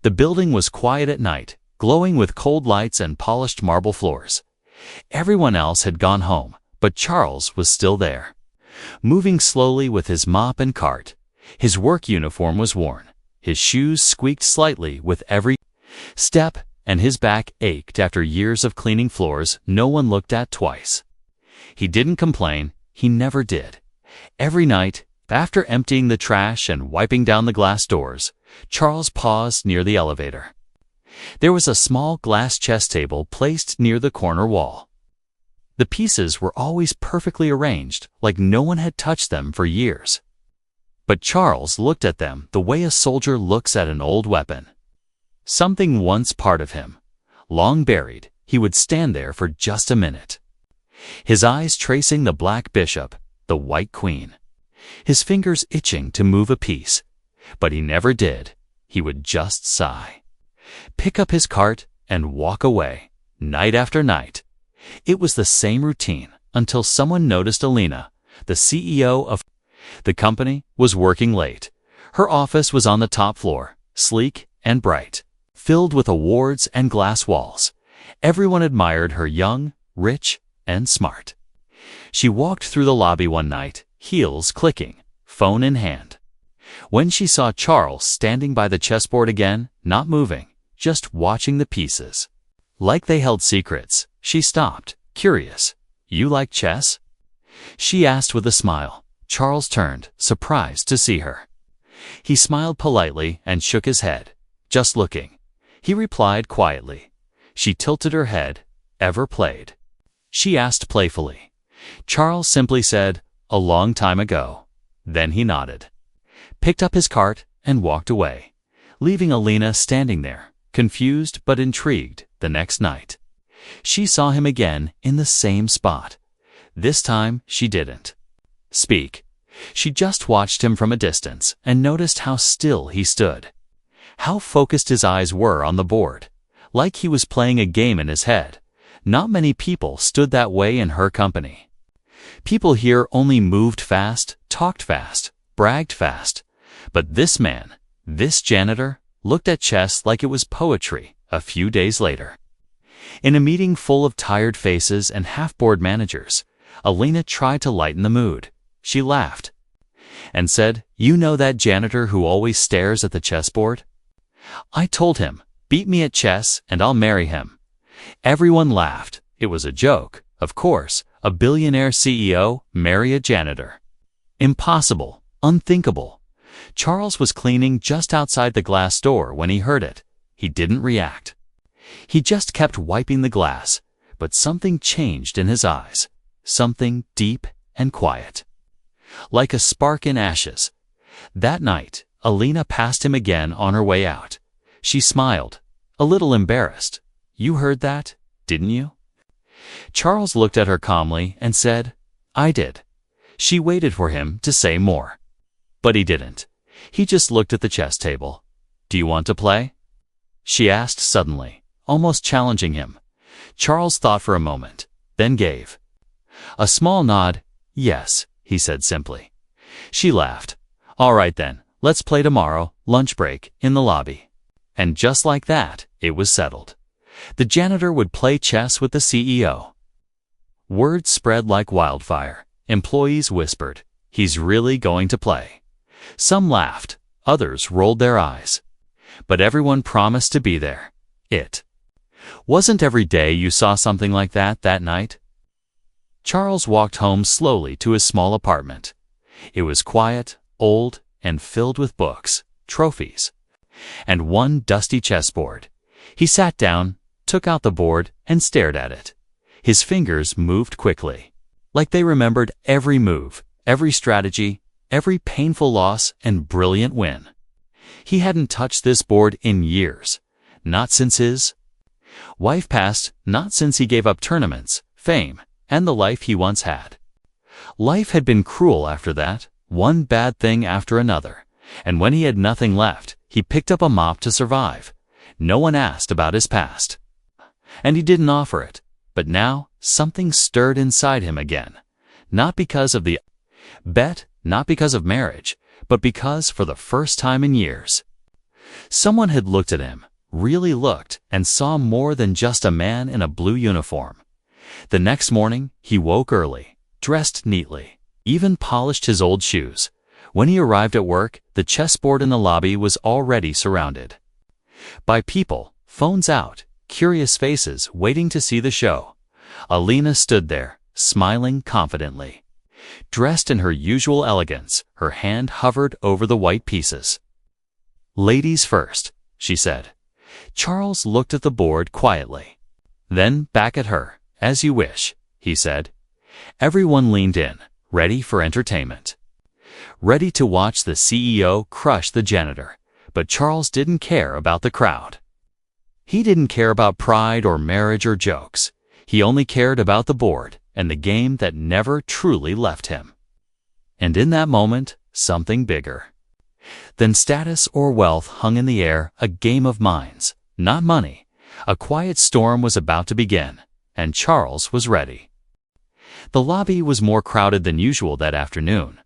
The building was quiet at night, glowing with cold lights and polished marble floors. Everyone else had gone home, but Charles was still there. Moving slowly with his mop and cart, his work uniform was worn, his shoes squeaked slightly with every step, and his back ached after years of cleaning floors no one looked at twice. He didn't complain, he never did. Every night, after emptying the trash and wiping down the glass doors, Charles paused near the elevator. There was a small glass chess table placed near the corner wall. The pieces were always perfectly arranged, like no one had touched them for years. But Charles looked at them the way a soldier looks at an old weapon. Something once part of him, long buried, he would stand there for just a minute. His eyes tracing the black bishop, the white queen. His fingers itching to move a piece. But he never did. He would just sigh. Pick up his cart and walk away, night after night. It was the same routine until someone noticed Alina, the CEO of the company, was working late. Her office was on the top floor, sleek and bright, filled with awards and glass walls. Everyone admired her young, rich, and smart. She walked through the lobby one night, heels clicking, phone in hand. When she saw Charles standing by the chessboard again, not moving, just watching the pieces, like they held secrets, she stopped, curious. "You like chess?" she asked with a smile. Charles turned, surprised to see her. He smiled politely and shook his head. "Just looking," he replied quietly. She tilted her head. "Ever played?" she asked playfully. Charles simply said, "A long time ago." Then he nodded, picked up his cart, and walked away, leaving Alina standing there, confused but intrigued. The next night, she saw him again in the same spot. This time, she didn't speak. She just watched him from a distance and noticed how still he stood, how focused his eyes were on the board, like he was playing a game in his head. Not many people stood that way in her company. People here only moved fast, talked fast, bragged fast. But this man, this janitor, looked at chess like it was poetry. A few days later, in a meeting full of tired faces and half-bored managers, Alina tried to lighten the mood. She laughed and said, "You know that janitor who always stares at the chessboard? I told him, beat me at chess and I'll marry him." Everyone laughed. It was a joke. Of course, a billionaire CEO marry a janitor. Impossible, unthinkable. Charles was cleaning just outside the glass door when he heard it. He didn't react. He just kept wiping the glass, but something changed in his eyes, something deep and quiet, like a spark in ashes. That night, Alina passed him again on her way out. She smiled, a little embarrassed. "You heard that, didn't you?" Charles looked at her calmly and said, "I did." She waited for him to say more, but he didn't. He just looked at the chess table. "Do you want to play?" she asked suddenly, almost challenging him. Charles thought for a moment, then gave a small nod. "Yes," he said simply. She laughed. "All right then, let's play tomorrow, lunch break, in the lobby." And just like that, it was settled. The janitor would play chess with the CEO. Word spread like wildfire. Employees whispered, "He's really going to play." Some laughed, others rolled their eyes. But everyone promised to be there. It wasn't every day you saw something like that night. Charles walked home slowly to his small apartment. It was quiet, old, and filled with books, trophies, and one dusty chessboard. He sat down, took out the board, and stared at it. His fingers moved quickly, like they remembered every move, every strategy, every painful loss and brilliant win. He hadn't touched this board in years, not since his wife passed, not since he gave up tournaments, fame, and the life he once had. Life had been cruel after that, one bad thing after another, and when he had nothing left, he picked up a mop to survive. No one asked about his past, and he didn't offer it. But now, something stirred inside him again, not because of the bet, not because of marriage, but because, for the first time in years, Someone had looked at him, really looked, and saw more than just a man in a blue uniform. The next morning, he woke early, dressed neatly, even polished his old shoes. When he arrived at work, the chessboard in the lobby was already surrounded by people, phones out, curious faces waiting to see the show. Alina stood there, smiling confidently. Dressed in her usual elegance, her hand hovered over the white pieces. "Ladies first," she said. Charles looked at the board quietly. Then back at her. "As you wish," he said. Everyone leaned in, ready for entertainment. Ready to watch the CEO crush the janitor. But Charles didn't care about the crowd. He didn't care about pride or marriage or jokes. He only cared about the board and the game that never truly left him. And in that moment, something bigger than status or wealth hung in the air, a game of minds, not money. A quiet storm was about to begin, and Charles was ready. The lobby was more crowded than usual that afternoon.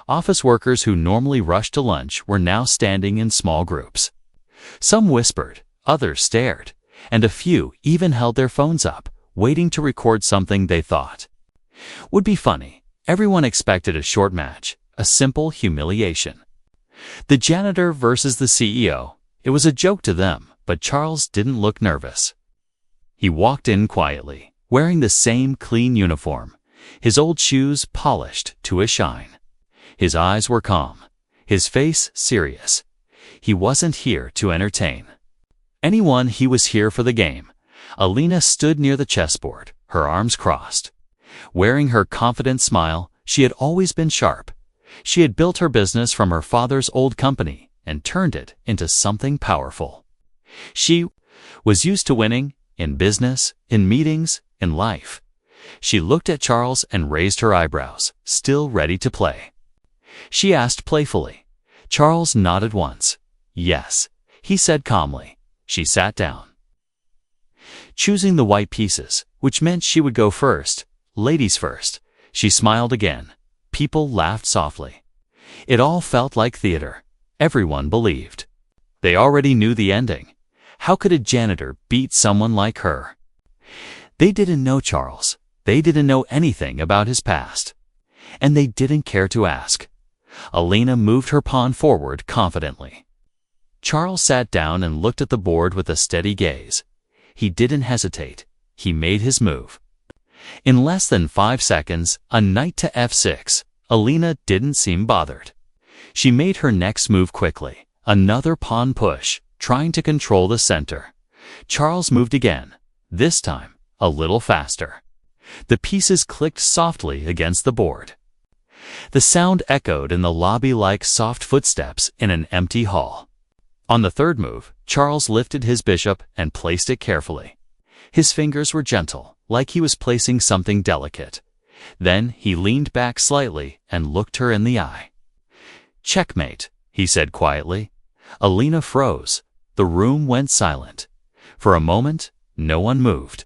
Office workers who normally rushed to lunch were now standing in small groups. Some whispered, others stared, and a few even held their phones up, waiting to record something they thought would be funny. Everyone expected a short match, a simple humiliation. The janitor versus the CEO. It was a joke to them, but Charles didn't look nervous. He walked in quietly, wearing the same clean uniform, his old shoes polished to a shine. His eyes were calm, his face serious. He wasn't here to entertain anyone, he was here for the game. Alina stood near the chessboard, her arms crossed. Wearing her confident smile, she had always been sharp. She had built her business from her father's old company and turned it into something powerful. She was used to winning, in business, in meetings, in life. She looked at Charles and raised her eyebrows, still ready to play. She asked playfully. Charles nodded once. "Yes," he said calmly. She sat down, choosing the white pieces, which meant she would go first. "Ladies first." She smiled again. People laughed softly. It all felt like theater. Everyone believed. They already knew the ending. How could a janitor beat someone like her? They didn't know Charles. They didn't know anything about his past. And they didn't care to ask. Alina moved her pawn forward confidently. Charles sat down and looked at the board with a steady gaze. He didn't hesitate. He made his move. In less than 5 seconds, a knight to f6. Alina didn't seem bothered. She made her next move quickly. Another pawn push, trying to control the center. Charles moved again, this time a little faster. The pieces clicked softly against the board. The sound echoed in the lobby like soft footsteps in an empty hall. On the third move, Charles lifted his bishop and placed it carefully. His fingers were gentle, like he was placing something delicate. Then he leaned back slightly and looked her in the eye. "Checkmate," he said quietly. Alina froze. The room went silent. For a moment, no one moved.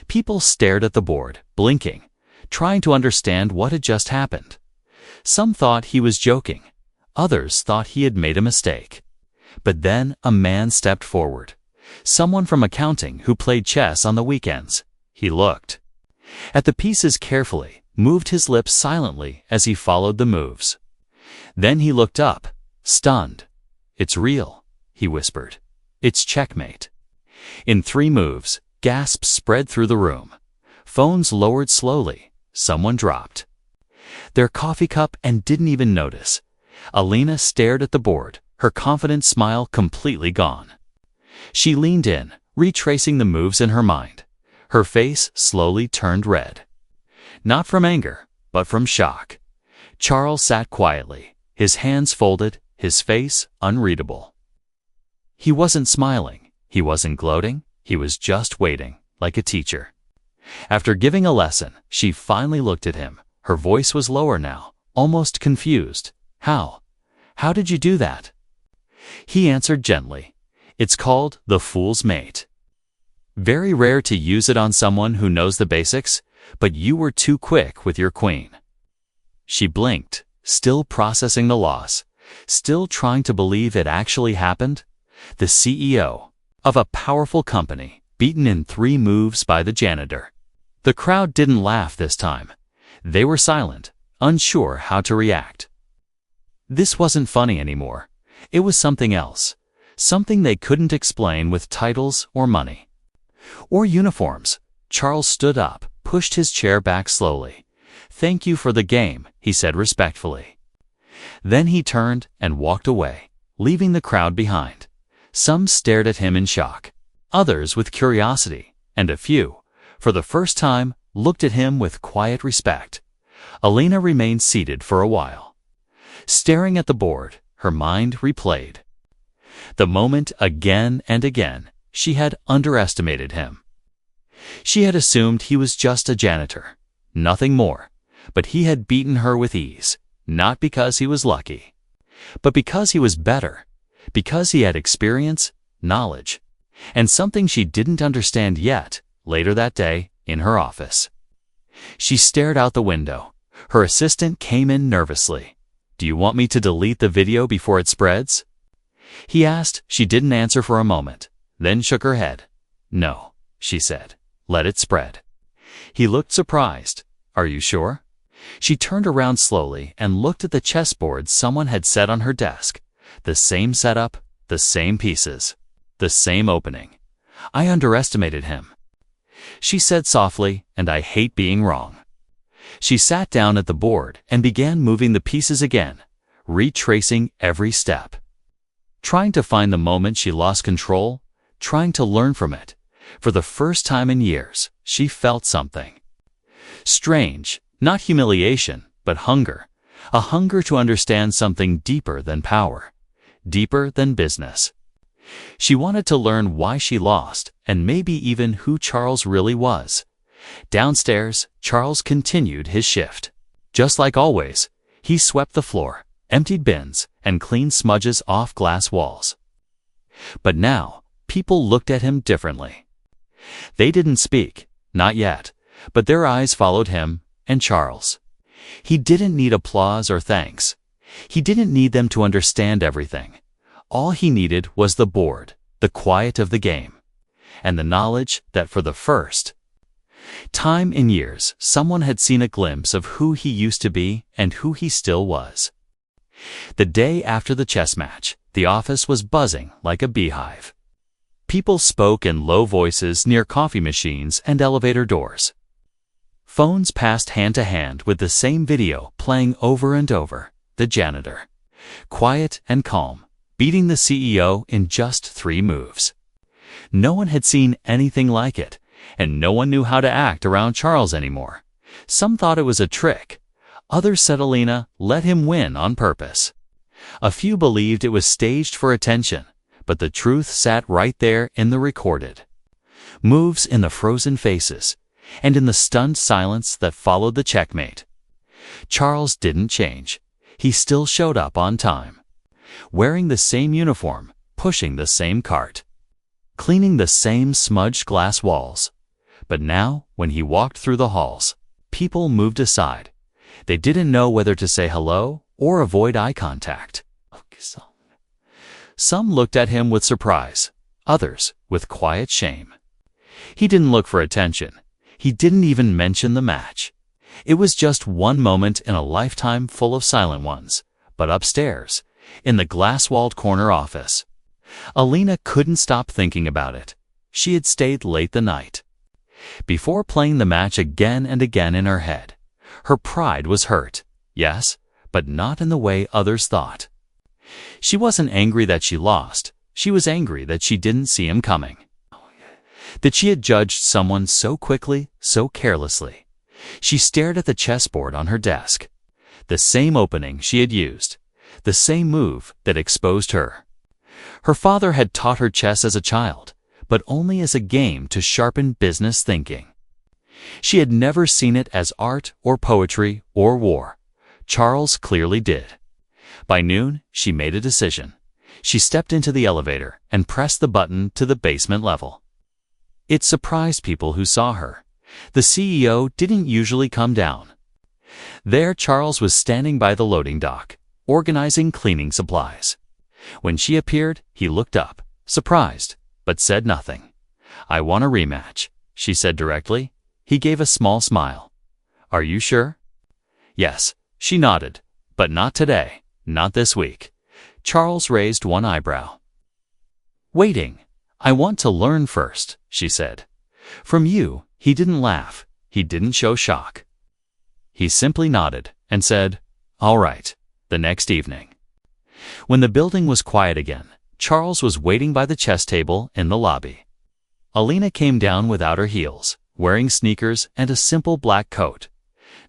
People stared at the board, blinking, trying to understand what had just happened. Some thought he was joking. Others thought he had made a mistake. But then a man stepped forward. Someone from accounting who played chess on the weekends. He looked at the pieces carefully, moved his lips silently as he followed the moves. Then he looked up, stunned. "It's real," he whispered. "It's checkmate." In 3 moves, gasps spread through the room. Phones lowered slowly. Someone dropped their coffee cup and didn't even notice. Alina stared at the board, her confident smile completely gone. She leaned in, retracing the moves in her mind. Her face slowly turned red. Not from anger, but from shock. Charles sat quietly, his hands folded, his face unreadable. He wasn't smiling, he wasn't gloating, he was just waiting, like a teacher. After giving a lesson, she finally looked at him. Her voice was lower now, almost confused. How did you do that?" He answered gently. "It's called the fool's mate. Very rare to use it on someone who knows the basics, but you were too quick with your queen." She blinked, still processing the loss, still trying to believe it actually happened. the CEO of a powerful company, beaten in 3 moves by the janitor. The crowd didn't laugh this time. They were silent, unsure how to react. This wasn't funny anymore. It was something else, something they couldn't explain with titles or money. Or uniforms. Charles stood up, pushed his chair back slowly. "Thank you for the game," he said respectfully. Then he turned and walked away, leaving the crowd behind. Some stared at him in shock, others with curiosity, and a few, for the first time, looked at him with quiet respect. Alina remained seated for a while, staring at the board, her mind replayed the moment again and again. She had underestimated him. She had assumed he was just a janitor, nothing more, but he had beaten her with ease, not because he was lucky, but because he was better, because he had experience, knowledge, and something she didn't understand yet. Later that day, in her office, she stared out the window. Her assistant came in nervously. "Do you want me to delete the video before it spreads?" he asked. She didn't answer for a moment, then shook her head. "No," she said. "Let it spread." He looked surprised. "Are you sure?" She turned around slowly and looked at the chessboard someone had set on her desk. The same setup, the same pieces, the same opening. "I underestimated him," she said softly, "and I hate being wrong." She sat down at the board and began moving the pieces again, retracing every step, trying to find the moment she lost control, trying to learn from it. For the first time in years, she felt something strange, not humiliation, but hunger, a hunger to understand something deeper than power, deeper than business. She wanted to learn why she lost, and maybe even who Charles really was. Downstairs, Charles continued his shift. Just like always, he swept the floor, emptied bins, and cleaned smudges off glass walls. But now, people looked at him differently. They didn't speak, not yet, but their eyes followed him and Charles. He didn't need applause or thanks. He didn't need them to understand everything. All he needed was the board, the quiet of the game, and the knowledge that for the first time in years, someone had seen a glimpse of who he used to be and who he still was. The day after the chess match, the office was buzzing like a beehive. People spoke in low voices near coffee machines and elevator doors. Phones passed hand to hand with the same video playing over and over. The janitor, quiet and calm, beating the CEO in just 3 moves. No one had seen anything like it, and no one knew how to act around Charles anymore. Some thought it was a trick. Others said Alina let him win on purpose. A few believed it was staged for attention, but the truth sat right there in the recorded moves, in the frozen faces, and in the stunned silence that followed the checkmate. Charles didn't change. He still showed up on time, wearing the same uniform, pushing the same cart, cleaning the same smudged glass walls. But now, when he walked through the halls, people moved aside. They didn't know whether to say hello or avoid eye contact. Some looked at him with surprise, others with quiet shame. He didn't look for attention. He didn't even mention the match. It was just one moment in a lifetime full of silent ones. But upstairs, in the glass-walled corner office, Alina couldn't stop thinking about it. She had stayed late the night before, playing the match again and again in her head. Her pride was hurt, yes, but not in the way others thought. She wasn't angry that she lost. She was angry that she didn't see him coming, that she had judged someone so quickly, so carelessly. She stared at the chessboard on her desk, the same opening she had used, the same move that exposed her. Her father had taught her chess as a child, but only as a game to sharpen business thinking. She had never seen it as art or poetry or war. Charles clearly did. By noon, she made a decision. She stepped into the elevator and pressed the button to the basement level. It surprised people who saw her. The CEO didn't usually come down. There, Charles was standing by the loading dock, organizing cleaning supplies. When she appeared, he looked up, surprised, but said nothing. "I want a rematch," she said directly. He gave a small smile. "Are you sure?" "Yes," she nodded, "but not today, not this week." Charles raised one eyebrow. "Waiting. I want to learn first," she said. "From you." He didn't laugh. He didn't show shock. He simply nodded and said, "All right," the next evening. When the building was quiet again, Charles was waiting by the chess table in the lobby. Alina came down without her heels, wearing sneakers and a simple black coat.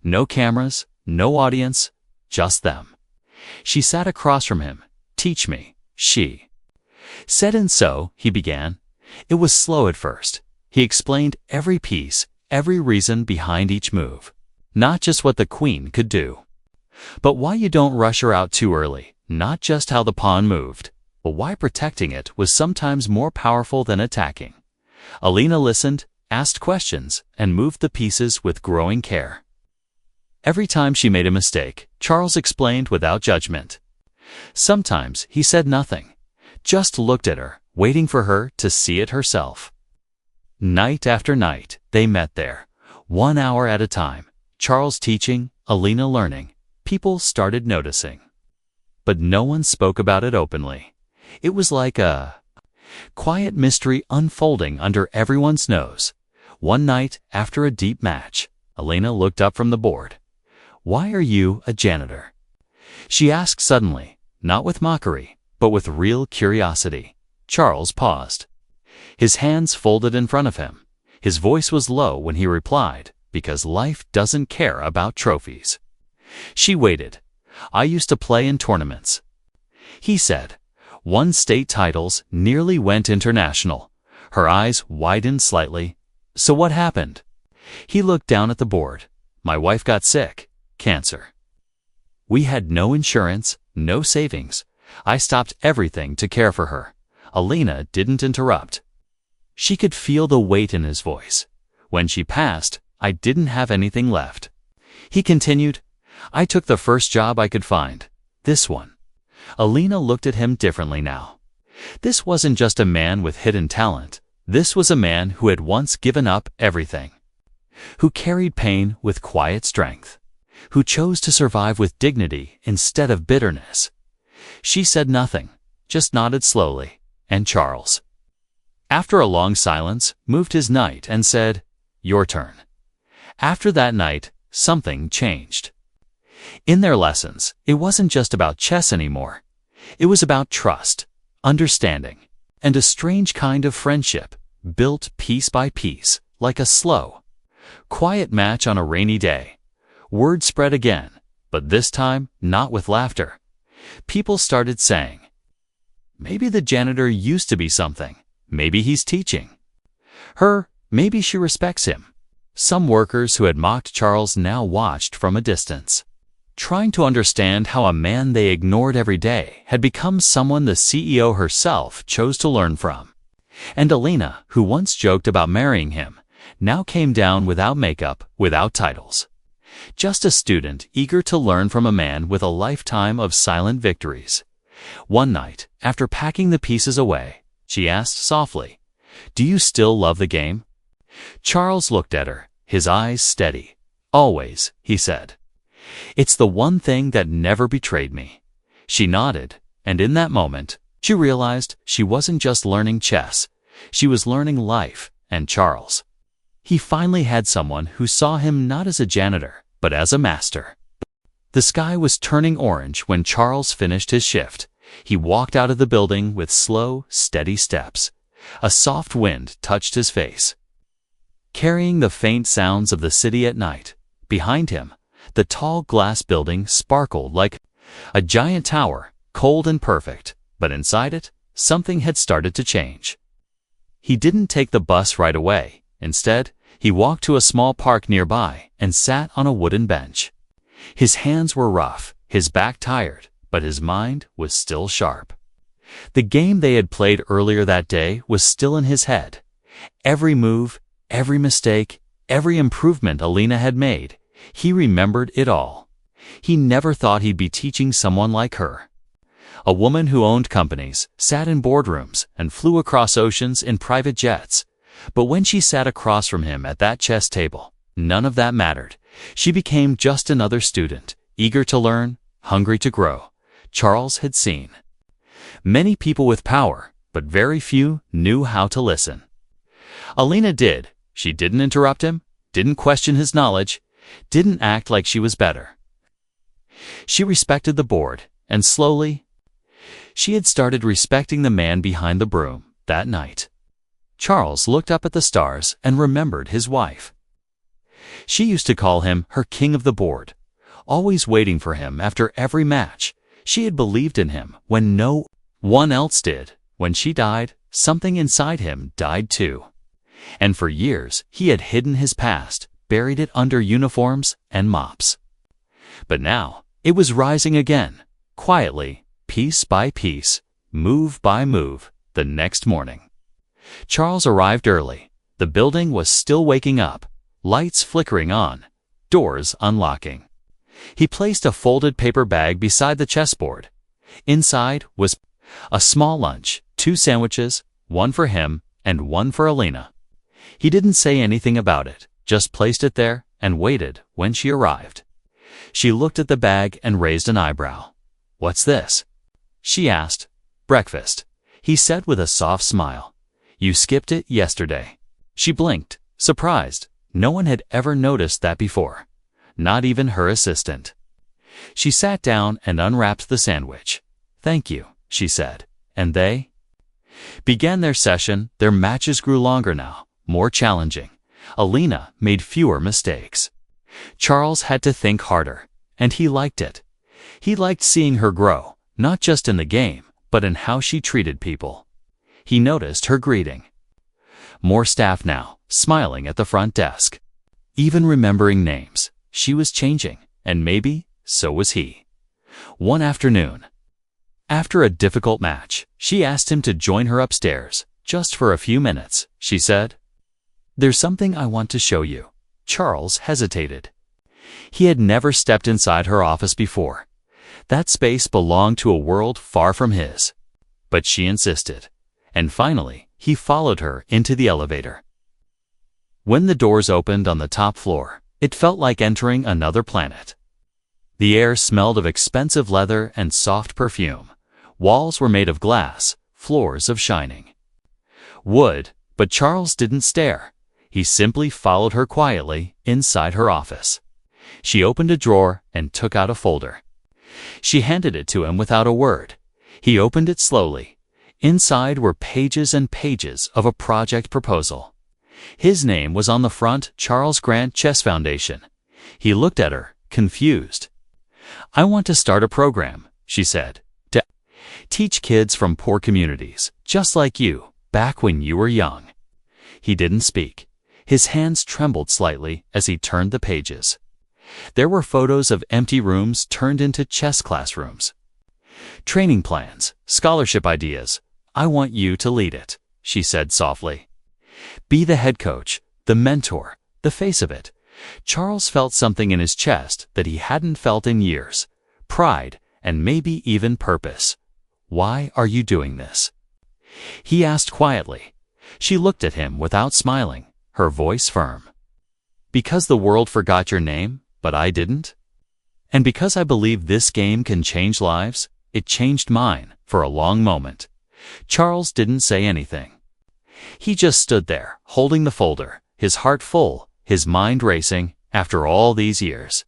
No cameras, no audience, just them. She sat across from him. "Teach me," she said. "And so," he began. It was slow at first. He explained every piece, every reason behind each move. Not just what the queen could do, but why you don't rush her out too early. Not just how the pawn moved, but why protecting it was sometimes more powerful than attacking. Alina listened, asked questions, and moved the pieces with growing care. Every time she made a mistake, Charles explained without judgment. Sometimes he said nothing, just looked at her, waiting for her to see it herself. Night after night, they met there, 1 hour at a time. Charles teaching, Alina learning. People started noticing. But no one spoke about it openly. It was like a quiet mystery unfolding under everyone's nose. One night, after a deep match, Alina looked up from the board. "Why are you a janitor?" she asked suddenly, not with mockery, but with real curiosity. Charles paused. His hands folded in front of him. His voice was low when he replied, "Because life doesn't care about trophies." She waited. "I used to play in tournaments," he said. "Won state titles, nearly went international." Her eyes widened slightly. "So what happened?" He looked down at the board. "My wife got sick. Cancer. We had no insurance, no savings. I stopped everything to care for her." Alina didn't interrupt. She could feel the weight in his voice. "When she passed, I didn't have anything left." He continued, "I took the first job I could find. This one." Alina looked at him differently now. This wasn't just a man with hidden talent. This was a man who had once given up everything, who carried pain with quiet strength, who chose to survive with dignity instead of bitterness. She said nothing, just nodded slowly, and Charles, after a long silence, moved his knight and said, "Your turn." After that night, something changed. In their lessons, it wasn't just about chess anymore. It was about trust, understanding, and a strange kind of friendship, built piece by piece, like a slow, quiet match on a rainy day. Word spread again, but this time not with laughter. People started saying, "Maybe the janitor used to be something. Maybe he's teaching her. Maybe she respects him." Some workers who had mocked Charles now watched from a distance, trying to understand how a man they ignored every day had become someone the CEO herself chose to learn from. And Alina, who once joked about marrying him, now came down without makeup, without titles. Just a student eager to learn from a man with a lifetime of silent victories. One night, after packing the pieces away, she asked softly, "Do you still love the game?" Charles looked at her, his eyes steady. "Always," he said. "It's the one thing that never betrayed me." She nodded, and in that moment, she realized she wasn't just learning chess. She was learning life, and Charles. He finally had someone who saw him not as a janitor, but as a master. The sky was turning orange when Charles finished his shift. He walked out of the building with slow, steady steps. A soft wind touched his face, carrying the faint sounds of the city at night. Behind him, the tall glass building sparkled like a giant tower, cold and perfect, but inside it, something had started to change. He didn't take the bus right away. Instead, he walked to a small park nearby and sat on a wooden bench. His hands were rough, his back tired, but his mind was still sharp. The game they had played earlier that day was still in his head. Every move, every mistake, every improvement Alina had made, he remembered it all. He never thought he'd be teaching someone like her. A woman who owned companies, sat in boardrooms, and flew across oceans in private jets. But when she sat across from him at that chess table, none of that mattered. She became just another student, eager to learn, hungry to grow. Charles had seen many people with power, but very few knew how to listen. Alina did. She didn't interrupt him, didn't question his knowledge, didn't act like she was better. She respected the board, and slowly, she had started respecting the man behind the broom that night. Charles looked up at the stars and remembered his wife. She used to call him her king of the board, always waiting for him after every match. She had believed in him when no one else did. When she died, something inside him died too. And for years, he had hidden his past, buried it under uniforms and mops. But now, it was rising again, quietly, piece by piece, move by move, the next morning. Charles arrived early. The building was still waking up, lights flickering on, doors unlocking. He placed a folded paper bag beside the chessboard. Inside was a small lunch, 2 sandwiches, one for him and one for Alina. He didn't say anything about it, just placed it there and waited when she arrived. She looked at the bag and raised an eyebrow. "What's this?" she asked. "Breakfast," he said with a soft smile. "You skipped it yesterday." She blinked, surprised. No one had ever noticed that before, not even her assistant. She sat down and unwrapped the sandwich. "Thank you," she said, and they began their session. Their matches grew longer now, more challenging. Alina made fewer mistakes. Charles had to think harder, and he liked it. He liked seeing her grow, not just in the game, but in how she treated people. He noticed her greeting. More staff now, smiling at the front desk. Even remembering names. She was changing, and maybe so was he. One afternoon, after a difficult match, she asked him to join her upstairs, just for a few minutes, she said. "There's something I want to show you." Charles hesitated. He had never stepped inside her office before. That space belonged to a world far from his. But she insisted. And finally, he followed her into the elevator. When the doors opened on the top floor, it felt like entering another planet. The air smelled of expensive leather and soft perfume. Walls were made of glass, floors of shining wood, but Charles didn't stare. He simply followed her quietly inside her office. She opened a drawer and took out a folder. She handed it to him without a word. He opened it slowly. Inside were pages and pages of a project proposal. His name was on the front, Charles Grant Chess Foundation. He looked at her, confused. "I want to start a program," she said, "to teach kids from poor communities, just like you, back when you were young." He didn't speak. His hands trembled slightly as he turned the pages. There were photos of empty rooms turned into chess classrooms. Training plans, scholarship ideas. "I want you to lead it," she said softly. "Be the head coach, the mentor, the face of it." Charles felt something in his chest that he hadn't felt in years. Pride, and maybe even purpose. "Why are you doing this?" he asked quietly. She looked at him without smiling, her voice firm. "Because the world forgot your name, but I didn't? And because I believe this game can change lives, it changed mine." For a long moment, Charles didn't say anything. He just stood there, holding the folder, his heart full, his mind racing. After all these years,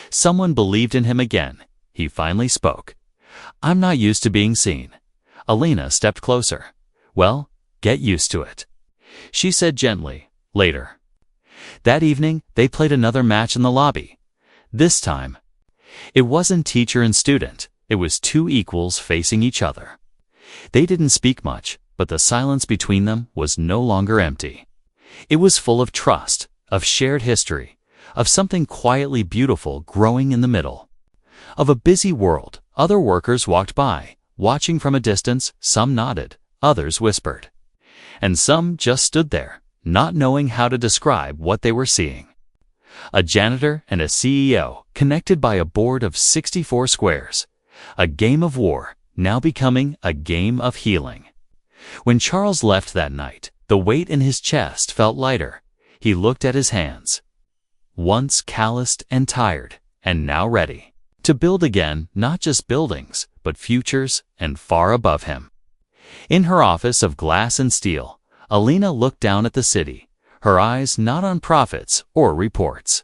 someone believed in him again. He finally spoke. "I'm not used to being seen." Alina stepped closer. "Well, get used to it," she said gently. Later that evening, they played another match in the lobby. This time, it wasn't teacher and student. It was 2 equals facing each other. They didn't speak much, but the silence between them was no longer empty. It was full of trust, of shared history, of something quietly beautiful growing in the middle. Of a busy world, other workers walked by, watching from a distance. Some nodded, others whispered. And some just stood there, not knowing how to describe what they were seeing. A janitor and a CEO, connected by a board of 64 squares. A game of war, now becoming a game of healing. When Charles left that night, the weight in his chest felt lighter. He looked at his hands. Once calloused and tired, and now ready to build again, not just buildings, but futures and far above him. In her office of glass and steel, Alina looked down at the city, her eyes not on profits or reports,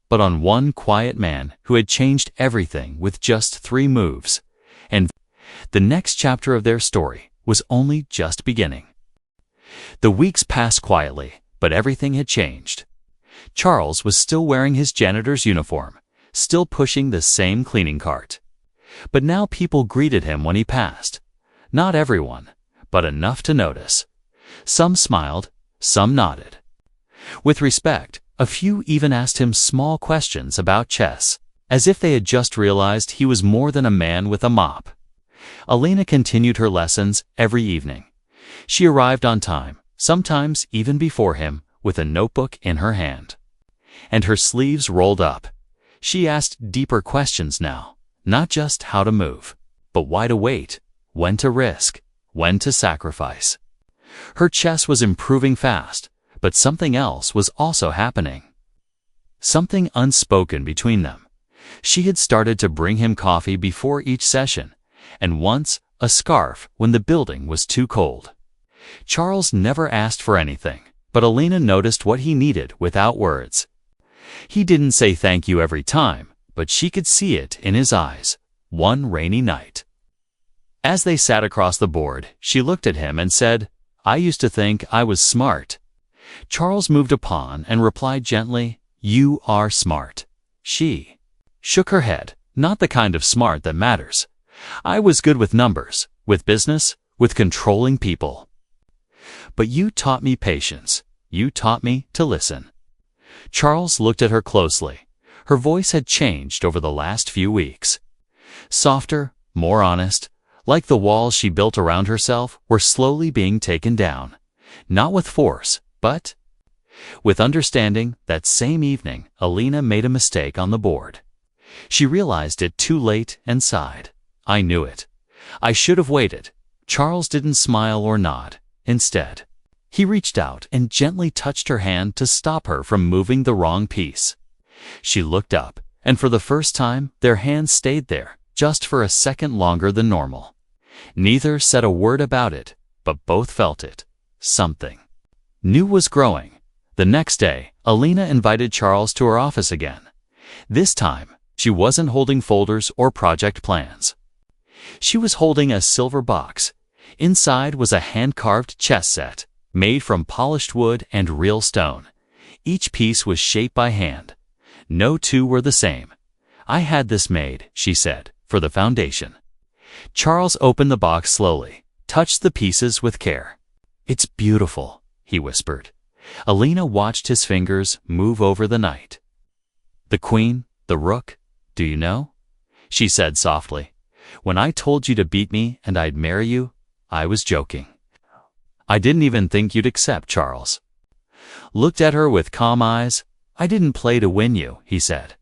but on one quiet man who had changed everything with just 3 moves. And the next chapter of their story was only just beginning. The weeks passed quietly, but everything had changed. Charles was still wearing his janitor's uniform, still pushing the same cleaning cart. But now people greeted him when he passed. Not everyone, but enough to notice. Some smiled, some nodded. With respect, a few even asked him small questions about chess, as if they had just realized he was more than a man with a mop. Alina continued her lessons every evening. She arrived on time, sometimes even before him, with a notebook in her hand. And her sleeves rolled up. She asked deeper questions now, not just how to move, but why to wait, when to risk, when to sacrifice. Her chess was improving fast, but something else was also happening. Something unspoken between them. She had started to bring him coffee before each session, and once a scarf when the building was too cold. Charles never asked for anything, but Alina noticed what he needed without words. He didn't say thank you every time, but she could see it in his eyes, one rainy night. As they sat across the board, she looked at him and said, "I used to think I was smart." Charles moved a pawn and replied gently, "You are smart." She shook her head, "Not the kind of smart that matters. I was good with numbers, with business, with controlling people. But you taught me patience. You taught me to listen." Charles looked at her closely. Her voice had changed over the last few weeks. Softer, more honest, like the walls she built around herself were slowly being taken down. Not with force, but with understanding. That same evening, Alina made a mistake on the board. She realized it too late and sighed. "I knew it. I should have waited." Charles didn't smile or nod. Instead, he reached out and gently touched her hand to stop her from moving the wrong piece. She looked up, and for the first time, their hands stayed there, just for a second longer than normal. Neither said a word about it, but both felt it. Something new was growing. The next day, Alina invited Charles to her office again. This time, she wasn't holding folders or project plans. She was holding a silver box. Inside was a hand-carved chess set, made from polished wood and real stone. Each piece was shaped by hand. No two were the same. "I had this made," she said, "for the foundation." Charles opened the box slowly, touched the pieces with care. "It's beautiful," he whispered. Alina watched his fingers move over the knight. "The queen, the rook, do you know?" she said softly. "When I told you to beat me and I'd marry you, I was joking. I didn't even think you'd accept." Charles looked at her with calm eyes. "I didn't play to win you," he said.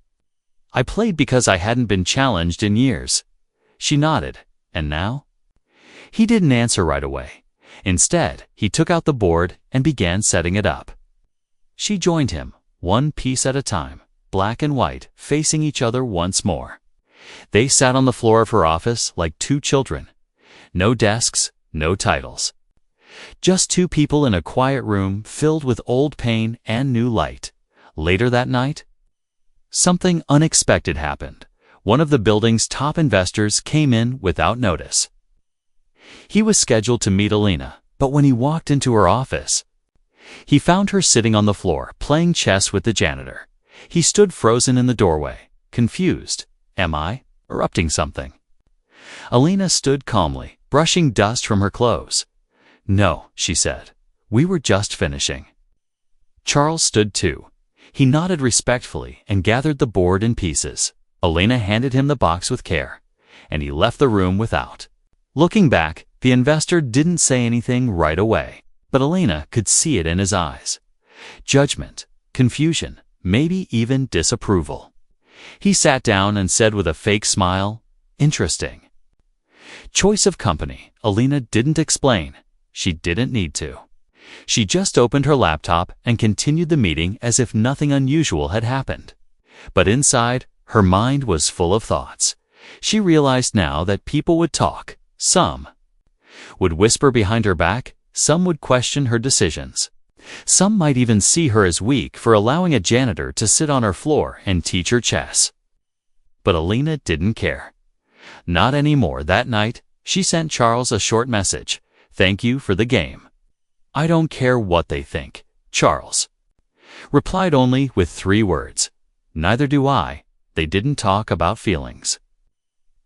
"I played because I hadn't been challenged in years." She nodded. "And now?" He didn't answer right away. Instead, he took out the board and began setting it up. She joined him, one piece at a time, black and white, facing each other once more. They sat on the floor of her office like 2 children. No desks, no titles. Just 2 people in a quiet room filled with old pain and new light. Later that night, something unexpected happened. One of the building's top investors came in without notice. He was scheduled to meet Alina, but when he walked into her office, he found her sitting on the floor playing chess with the janitor. He stood frozen in the doorway, confused. "Am I erupting something?" Alina stood calmly, brushing dust from her clothes. "No," she said. "We were just finishing." Charles stood too. He nodded respectfully and gathered the board in pieces. Alina handed him the box with care, and he left the room without. Looking back, the investor didn't say anything right away, but Alina could see it in his eyes. Judgment, confusion, maybe even disapproval. He sat down and said with a fake smile, "Interesting." Choice of company, Alina didn't explain. She didn't need to. She just opened her laptop and continued the meeting as if nothing unusual had happened. But inside, her mind was full of thoughts. She realized now that people would talk. Some would whisper behind her back. Some would question her decisions. Some might even see her as weak for allowing a janitor to sit on her floor and teach her chess. But Alina didn't care. Not anymore. That night, she sent Charles a short message. "Thank you for the game. I don't care what they think." Charles replied only with 3 words. "Neither do I." They didn't talk about feelings.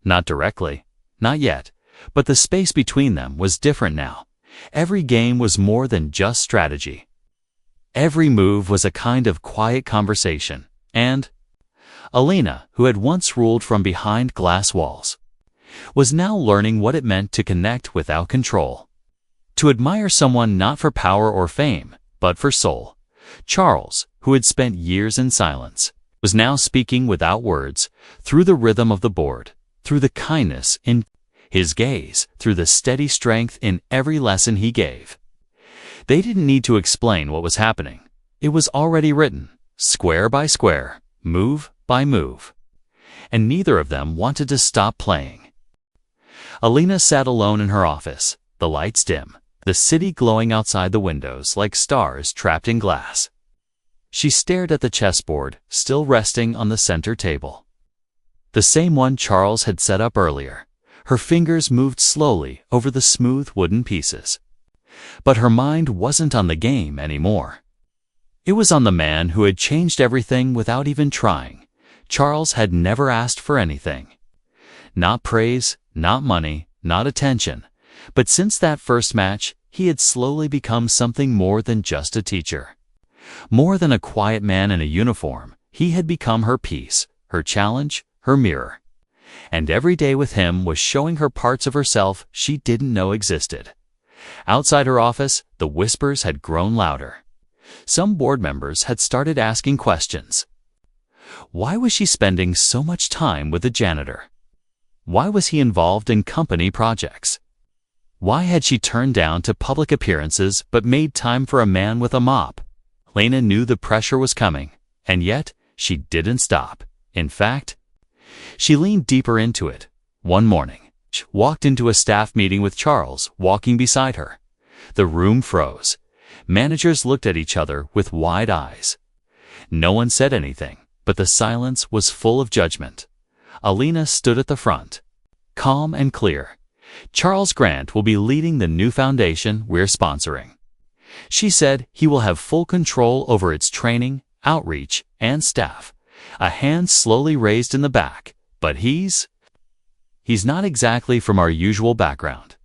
Not directly. Not yet. But the space between them was different now. Every game was more than just strategy. Every move was a kind of quiet conversation. And Alina, who had once ruled from behind glass walls, was now learning what it meant to connect without control. To admire someone not for power or fame, but for soul. Charles, who had spent years in silence, was now speaking without words, through the rhythm of the board, through the kindness in his gaze, through the steady strength in every lesson he gave. They didn't need to explain what was happening. It was already written, square by square, move by move. And neither of them wanted to stop playing. Alina sat alone in her office, the lights dim, the city glowing outside the windows like stars trapped in glass. She stared at the chessboard, still resting on the center table. The same one Charles had set up earlier. Her fingers moved slowly over the smooth wooden pieces. But her mind wasn't on the game anymore. It was on the man who had changed everything without even trying. Charles had never asked for anything. Not praise, not money, not attention. But since that first match, he had slowly become something more than just a teacher. More than a quiet man in a uniform, he had become her peace, her challenge, her mirror. And every day with him was showing her parts of herself she didn't know existed. Outside her office, the whispers had grown louder. Some board members had started asking questions. Why was she spending so much time with the janitor? Why was he involved in company projects? Why had she turned down to public appearances but made time for a man with a mop? Lena knew the pressure was coming, and yet she didn't stop. In fact, she leaned deeper into it. One morning, she walked into a staff meeting with Charles walking beside her. The room froze. Managers looked at each other with wide eyes. No one said anything, but the silence was full of judgment. Alina stood at the front, calm and clear. "Charles Grant will be leading the new foundation we're sponsoring." She said he will have full control over its training, outreach, and staff. A hand slowly raised in the back. "But he's not exactly from our usual background."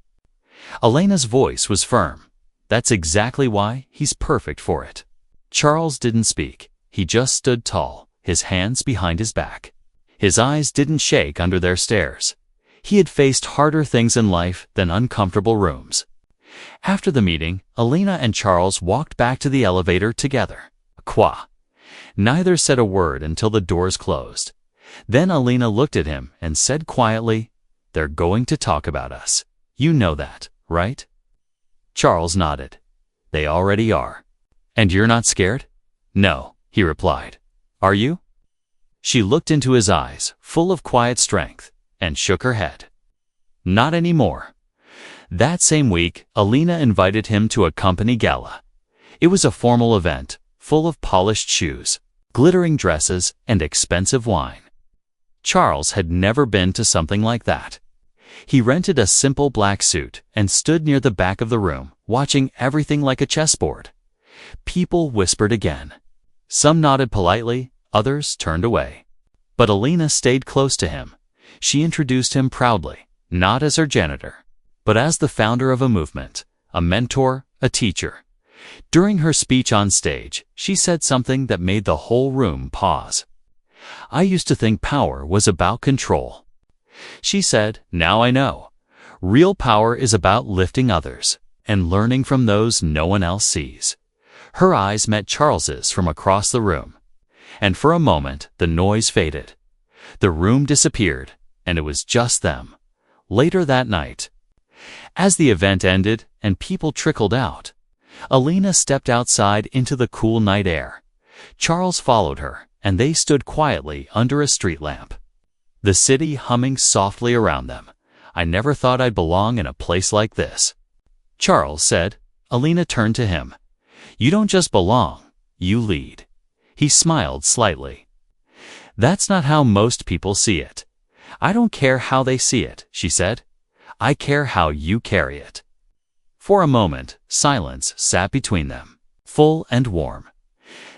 Elena's voice was firm. "That's exactly why he's perfect for it." Charles didn't speak. He just stood tall, his hands behind his back. His eyes didn't shake under their stares. He had faced harder things in life than uncomfortable rooms. After the meeting, Alina and Charles walked back to the elevator together. Qua. Neither said a word until the doors closed. Then Alina looked at him and said quietly, "They're going to talk about us. You know that, right?" Charles nodded. "They already are." "And you're not scared?" "No," he replied. "Are you?" She looked into his eyes, full of quiet strength, and shook her head. "Not anymore." That same week, Alina invited him to a company gala. It was a formal event, full of polished shoes, glittering dresses, and expensive wine. Charles had never been to something like that. He rented a simple black suit and stood near the back of the room, watching everything like a chessboard. People whispered again. Some nodded politely, others turned away. But Alina stayed close to him. She introduced him proudly, not as her janitor, but as the founder of a movement, a mentor, a teacher. During her speech on stage, she said something that made the whole room pause. "I used to think power was about control." She said, "Now I know. Real power is about lifting others and learning from those no one else sees." Her eyes met Charles's from across the room, and for a moment the noise faded. The room disappeared, and it was just them, Later that night, as the event ended and people trickled out, Alina stepped outside into the cool night air. Charles followed her, and they stood quietly under a street lamp, the city humming softly around them. "I never thought I'd belong in a place like this," Charles said. Alina turned to him. "You don't just belong, you lead." He smiled slightly. "That's not how most people see it." "I don't care how they see it," she said. "I care how you carry it." For a moment, silence sat between them, full and warm.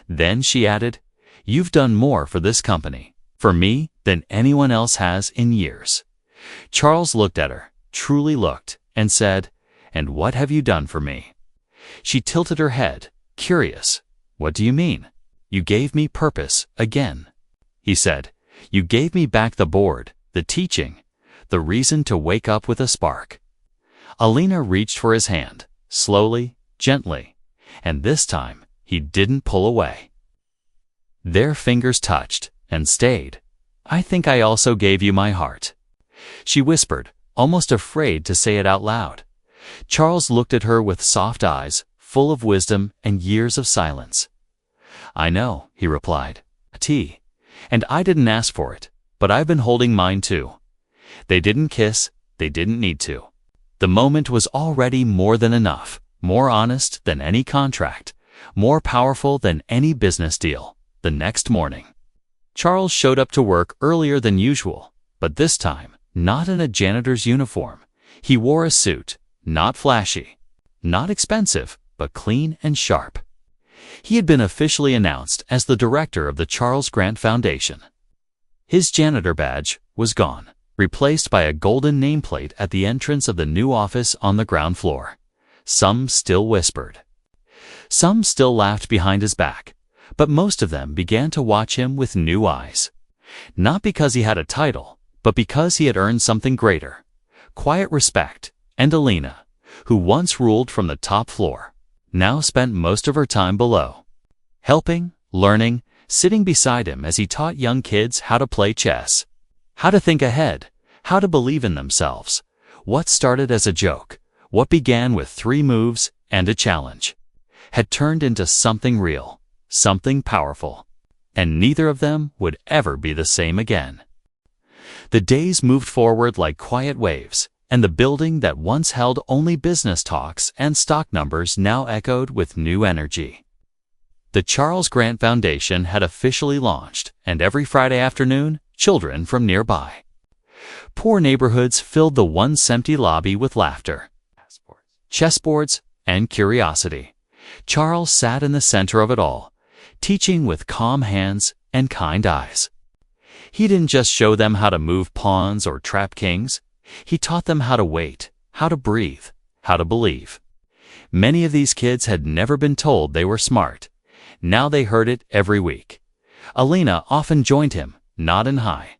Then she added, "You've done more for this company, for me, than anyone else has in years." Charles looked at her, truly looked, and said, "And what have you done for me?" She tilted her head, curious. "What do you mean?" "You gave me purpose again," he said. "You gave me back the board, the teaching, the reason to wake up with a spark." Alina reached for his hand, slowly, gently, and this time he didn't pull away. Their fingers touched and stayed. "I think I also gave you my heart," she whispered, almost afraid to say it out loud. Charles looked at her with soft eyes, full of wisdom and years of silence. "I know," he replied. "Tea. And I didn't ask for it, but I've been holding mine too." They didn't kiss, they didn't need to. The moment was already more than enough, more honest than any contract, more powerful than any business deal. The next morning, Charles showed up to work earlier than usual, but this time, not in a janitor's uniform. He wore a suit, not flashy, not expensive, but clean and sharp. He had been officially announced as the director of the Charles Grant Foundation. His janitor badge was gone, replaced by a golden nameplate at the entrance of the new office on the ground floor. Some still whispered. Some still laughed behind his back, but most of them began to watch him with new eyes. Not because he had a title, but because he had earned something greater: quiet respect. And Alina, who once ruled from the top floor, now spent most of her time below, helping, learning, sitting beside him as he taught young kids how to play chess, how to think ahead, how to believe in themselves. What started as a joke, what began with 3 moves and a challenge, had turned into something real, something powerful, and neither of them would ever be the same again. The days moved forward like quiet waves, and the building that once held only business talks and stock numbers now echoed with new energy. The Charles Grant Foundation had officially launched, and every Friday afternoon, children from nearby, poor neighborhoods filled the once empty lobby with laughter, chessboards, and curiosity. Charles sat in the center of it all, teaching with calm hands and kind eyes. He didn't just show them how to move pawns or trap kings. He taught them how to wait, how to breathe, how to believe. Many of these kids had never been told they were smart. Now they heard it every week. Alina often joined him, not in high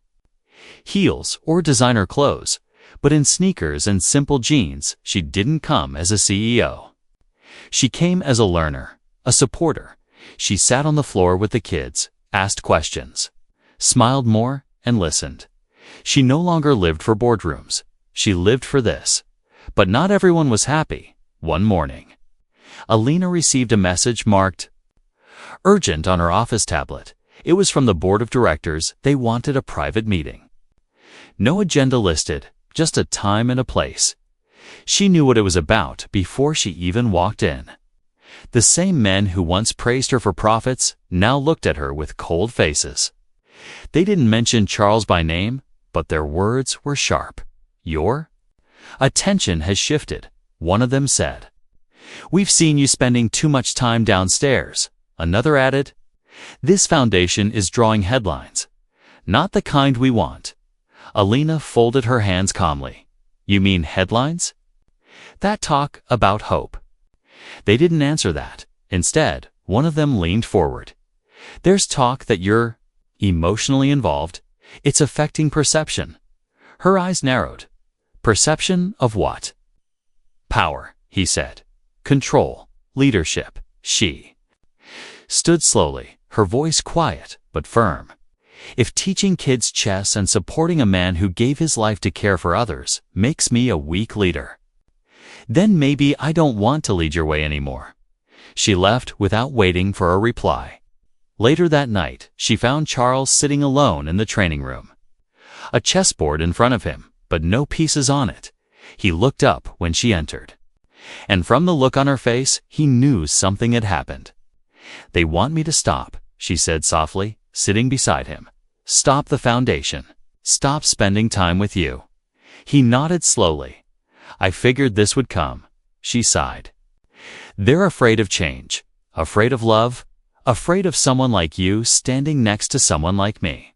heels or designer clothes, but in sneakers and simple jeans. She didn't come as a CEO. She came as a learner, a supporter. She sat on the floor with the kids, asked questions, smiled more, and listened. She no longer lived for boardrooms. She lived for this. But not everyone was happy. One morning, Alina received a message marked urgent on her office tablet. It was from the board of directors. They wanted a private meeting. No agenda listed, just a time and a place. She knew what it was about before she even walked in. The same men who once praised her for profits now looked at her with cold faces. They didn't mention Charles by name, but their words were sharp. "Your attention has shifted," one of them said. "We've seen you spending too much time downstairs," another added. "This foundation is drawing headlines, not the kind we want." Alina folded her hands calmly. "You mean headlines?" "That talk about hope." They didn't answer that. Instead, one of them leaned forward. "There's talk that you're emotionally involved. It's affecting perception." Her eyes narrowed. "Perception of what?" "Power," he said. "Control, leadership." She stood slowly, her voice quiet but firm. If teaching kids chess and supporting a man who gave his life to care for others makes me a weak leader, then maybe I don't want to lead your way anymore." She left without waiting for a reply. Later that night, she found Charles sitting alone in the training room. A chessboard in front of him, but no pieces on it. He looked up when she entered. And from the look on her face, he knew something had happened. "They want me to stop," she said softly, sitting beside him. "Stop the foundation. Stop spending time with you." He nodded slowly. "I figured this would come," she sighed. "They're afraid of change, afraid of love, afraid of someone like you standing next to someone like me."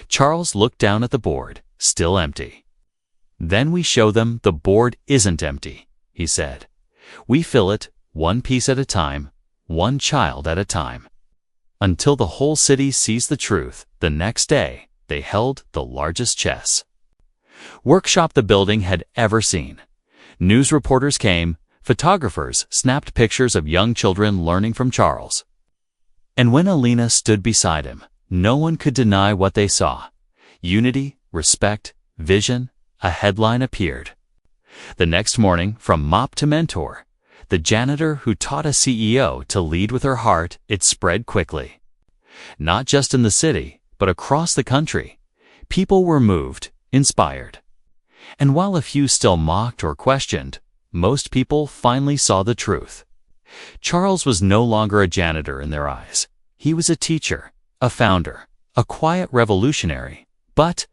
Charles looked down at the board, still empty. "Then we show them the board isn't empty," he said. "We fill it, one piece at a time, one child at a time. Until the whole city sees the truth." The next day, they held the largest chess workshop the building had ever seen. News reporters came, photographers snapped pictures of young children learning from Charles. And when Alina stood beside him, no one could deny what they saw. Unity, respect, vision. A headline appeared. The next morning, from mop to mentor, the janitor who taught a CEO to lead with her heart, it spread quickly. Not just in the city, but across the country. People were moved, inspired. And while a few still mocked or questioned, most people finally saw the truth. Charles was no longer a janitor in their eyes. He was a teacher, a founder, a quiet revolutionary. But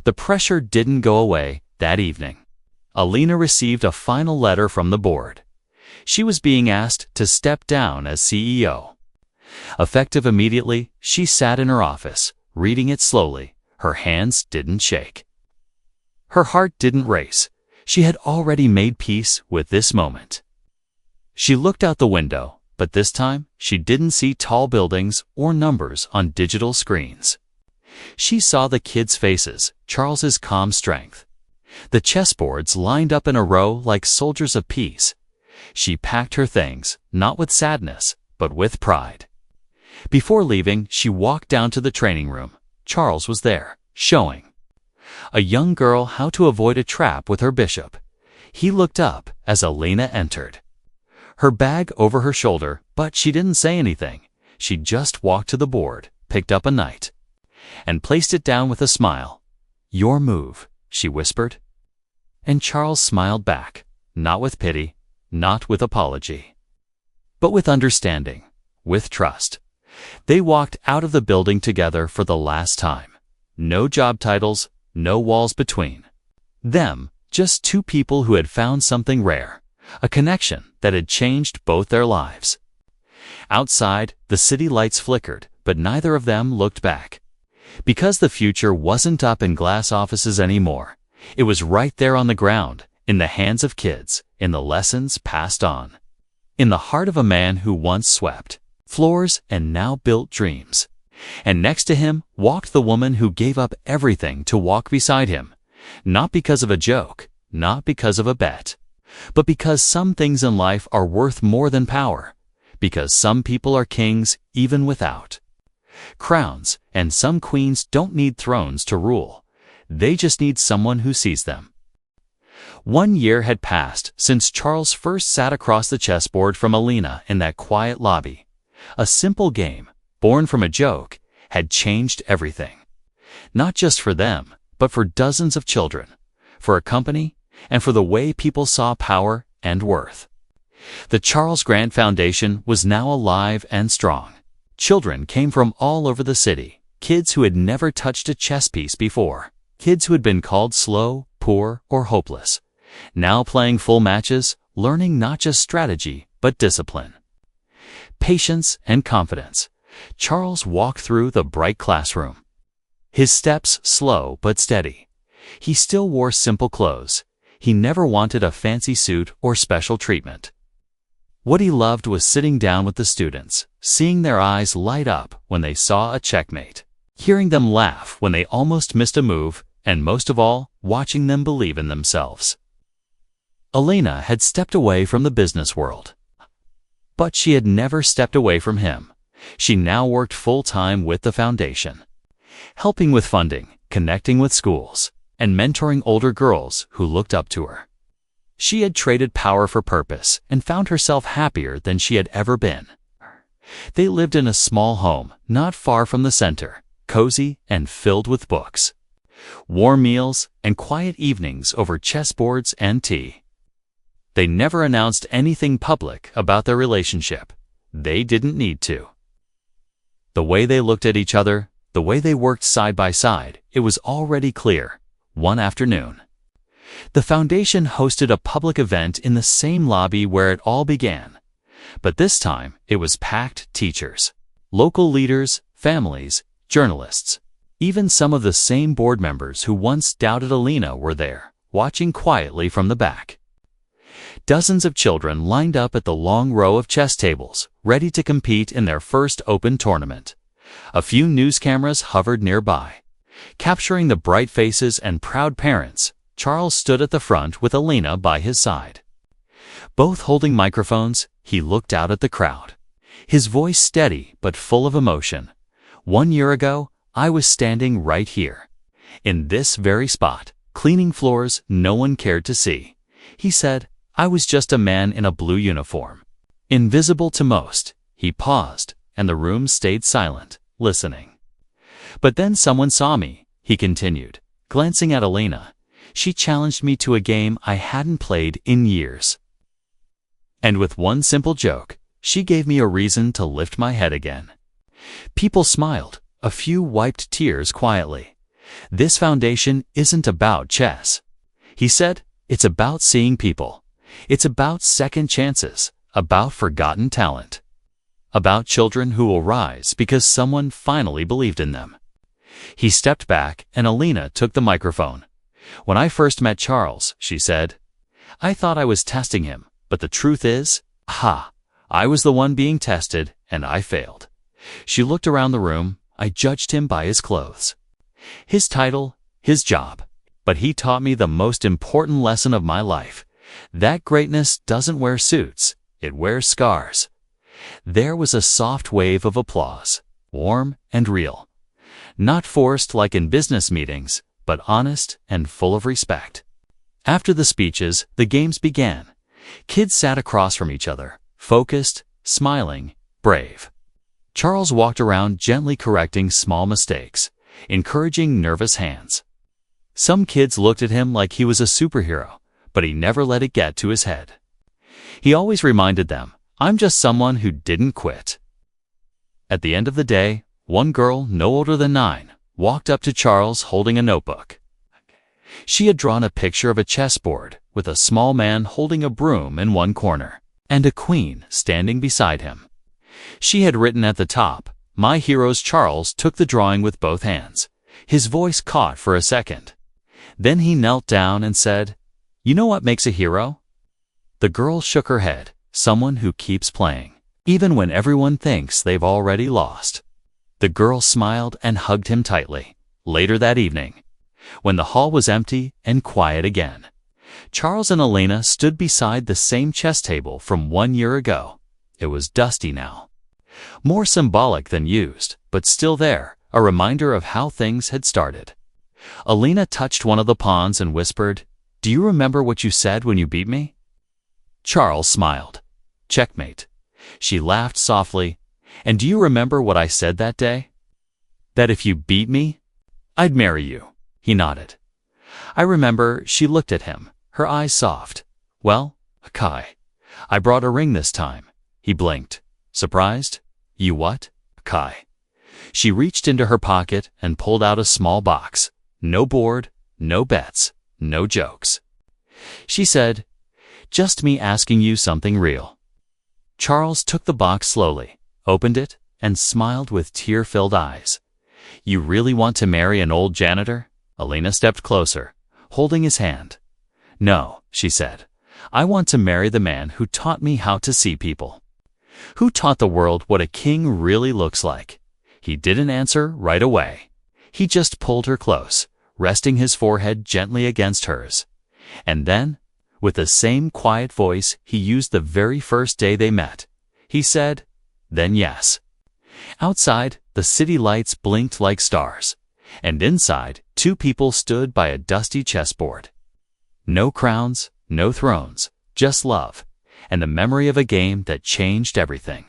the pressure didn't go away that evening. Alina received a final letter from the board. She was being asked to step down as CEO. Effective immediately, she sat in her office, reading it slowly. Her hands didn't shake. Her heart didn't race. She had already made peace with this moment. She looked out the window, but this time she didn't see tall buildings or numbers on digital screens. She saw the kids' faces, Charles's calm strength. The chessboards lined up in a row like soldiers of peace. She packed her things, not with sadness, but with pride. Before leaving, she walked down to the training room. Charles was there, showing a young girl how to avoid a trap with her bishop. He looked up as Alina entered, her bag over her shoulder, but she didn't say anything. She just walked to the board, picked up a knight, and placed it down with a smile. "Your move," she whispered. And Charles smiled back, not with pity, not with apology, but with understanding, with trust. They walked out of the building together for the last time. No job titles, no walls between them, just two people who had found something rare, a connection that had changed both their lives. Outside, the city lights flickered, but neither of them looked back. Because the future wasn't up in glass offices anymore. It was right there on the ground, in the hands of kids, in the lessons passed on, in the heart of a man who once swept floors and now built dreams. And next to him walked the woman who gave up everything to walk beside him, not because of a joke, not because of a bet, but because some things in life are worth more than power, because some people are kings even without crowns, and some queens don't need thrones to rule. They just need someone who sees them. 1 year had passed since Charles first sat across the chessboard from Alina in that quiet lobby. A simple game, born from a joke, had changed everything. Not just for them, but for dozens of children, for a company, and for the way people saw power and worth. The Charles Grant Foundation was now alive and strong. Children came from all over the city, kids who had never touched a chess piece before, kids who had been called slow, poor, or hopeless, now playing full matches, learning not just strategy, but discipline, patience, and confidence. Charles walked through the bright classroom, his steps slow but steady. He still wore simple clothes. He never wanted a fancy suit or special treatment. What he loved was sitting down with the students, seeing their eyes light up when they saw a checkmate, hearing them laugh when they almost missed a move, and most of all, watching them believe in themselves. Alina had stepped away from the business world, but she had never stepped away from him. She now worked full-time with the foundation, helping with funding, connecting with schools, and mentoring older girls who looked up to her. She had traded power for purpose and found herself happier than she had ever been. They lived in a small home not far from the center, cozy and filled with books, warm meals, and quiet evenings over chessboards and tea. They never announced anything public about their relationship. They didn't need to. The way they looked at each other, the way they worked side by side, it was already clear. One afternoon, the foundation hosted a public event in the same lobby where it all began. But this time, it was packed teachers, local leaders, families, journalists. Even some of the same board members who once doubted Alina were there, watching quietly from the back. Dozens of children lined up at the long row of chess tables, ready to compete in their first open tournament. A few news cameras hovered nearby. Capturing the bright faces and proud parents, Charles stood at the front with Alina by his side. Both holding microphones, he looked out at the crowd. His voice steady but full of emotion. "1 year ago, I was standing right here, in this very spot, cleaning floors no one cared to see." He said, "I was just a man in a blue uniform, invisible to most." He paused, and the room stayed silent, listening. "But then someone saw me," he continued, glancing at Alina. "She challenged me to a game I hadn't played in years. And with one simple joke, she gave me a reason to lift my head again." People smiled. A few wiped tears quietly. "This foundation isn't about chess," he said. "It's about seeing people. It's about second chances, about forgotten talent, about children who will rise because someone finally believed in them." He stepped back and Alina took the microphone. "When I first met Charles," she said, "I thought I was testing him, but the truth is, I was the one being tested and I failed." She looked around the room. "I judged him by his clothes, his title, his job. But he taught me the most important lesson of my life. That greatness doesn't wear suits, it wears scars." There was a soft wave of applause, warm and real. Not forced like in business meetings, but honest and full of respect. After the speeches, the games began. Kids sat across from each other, focused, smiling, brave. Charles walked around gently correcting small mistakes, encouraging nervous hands. Some kids looked at him like he was a superhero, but he never let it get to his head. He always reminded them, "I'm just someone who didn't quit." At the end of the day, one girl, no older than 9, walked up to Charles holding a notebook. She had drawn a picture of a chessboard with a small man holding a broom in one corner and a queen standing beside him. She had written at the top, "My hero's." Charles took the drawing with both hands. His voice caught for a second. Then he knelt down and said, "You know what makes a hero?" The girl shook her head. "Someone who keeps playing, even when everyone thinks they've already lost." The girl smiled and hugged him tightly. Later that evening, when the hall was empty and quiet again, Charles and Alina stood beside the same chess table from 1 year ago. It was dusty now, more symbolic than used, but still there, a reminder of how things had started. Alina touched one of the pawns and whispered, "Do you remember what you said when you beat me?" Charles smiled. "Checkmate." She laughed softly. "And do you remember what I said that day?" "That if you beat me, I'd marry you." He nodded. "I remember." She looked at him, her eyes soft. "Well, Kai, I brought a ring this time." He blinked. Surprised? "You what, Kai?" She reached into her pocket and pulled out a small box. No board, no bets, no jokes. She said, "Just me asking you something real." Charles took the box slowly, opened it, and smiled with tear-filled eyes. "You really want to marry an old janitor?" Alina stepped closer, holding his hand. "No," she said. "I want to marry the man who taught me how to see people. Who taught the world what a king really looks like." He didn't answer right away. He just pulled her close, resting his forehead gently against hers. And then, with the same quiet voice he used the very first day they met, he said, "Then yes." Outside, the city lights blinked like stars. and inside, two people stood by a dusty chessboard. No crowns, no thrones, just love, and the memory of a game that changed everything.